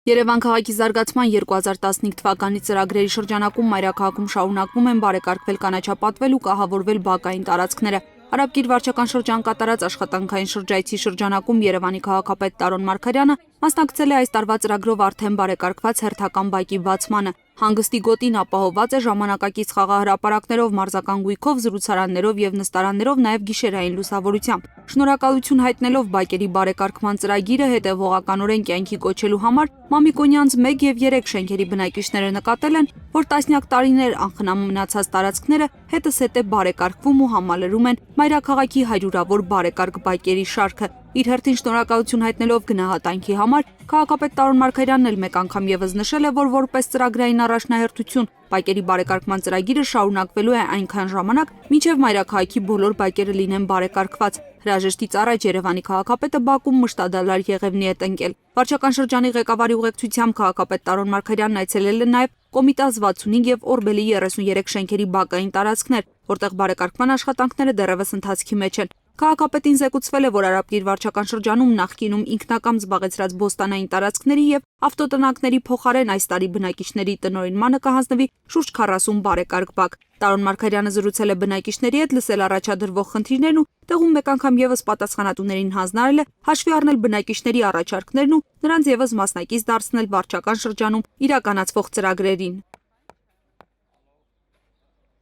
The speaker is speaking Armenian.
Երևան քաղաքի զարգացման 2015 թվականի ծրագրերի շրջանակում մայրաքաղաքում շարունակվում են բարեկարգվել, կանաչապատվել ու կահավորվել բակային տարածքները։ Արաբկիր վարչական շրջան կատարած աշխատանքային շրջայցի շրջանակում Երևանի քաղաքապետ Տարոն Մարգարյանը մասնակցել է այս տարվա ծրագրով արդեն բարեկարգված հերթական բակի բացմանը։ Հանգստի գոտին ապահովված է ժամանակակից խաղահրապարակներով, մարզական գույքով, զրուցարաններով եւ նստարաններով, նաեւ գիշերային լուսավորությամբ։ Շնորհակալություն հայտնելով բակերի բարեկարգման ծրագիրը հետևողականորեն կյանքի կոչելու համար Մամիկոնյանց 1 եւ 3 շենքերի բնակիչները նկատել են, որ տասնյակ տարիներ անխնամ մնացած տարածքները հետզհետե բարեկարգվում ու համալրում են մայրաքաղաքի հարյուրավոր բարեկարգ բակերի շարքը։ Իր հերթին շնորհակալություն հայտնելով գնահատանքի համար քաղաքապետ Տարոն Մարգարյանն էլ մեկ անգամ եւս նշել է, որ որպես ծրագրային առաջնահերթություն բակերի բարեկարգման ծրագիրը շարունակվելու է այնքան ժամանակ, մինչև մայրաքաղաքի բոլոր բակերը լինեն բարեկարգված։ Հրաժեշտից առաջ Երևանի քաղաքապետը Բաքում մշտադալար Եղևնի հետ ընկել։ Վարչական շրջանի ղեկավարի ուղեկցությամբ քաղաքապետ Տարոն Մարգարյանն այցելել է նաև Կոմիտաս 65 եւ Օրբելի 33 շենքերի բակային տարածքներ, որտեղ բարեկարգման աշխատանքները դեռևս ընթացքի մեջ են։ Քաղաքապետին զեկուցվել է, որ Արաբկիր վարչական շրջանում նախկինում ինքնակամ զբաղեցրած բոստանային տարածքների եւ ավտոտնակների փոխարեն այս տարի բնակիչների տնօրինմանը կհանձնվի շուրջ 40 բարեկարգ բակ։ Տարոն Մարգարյանը զրուցել է բնակիչների հետ, լսել առաջադրվող խնդիրներն ու տեղում մեկ անգամ եւս պատասխանատուներին հանձնարարել է հաշվի առնել բնակիչների առաջարկներն ու նրանց եւս մասնակից դարձնել վարչական շրջանում իրականացվող ծրագրերին։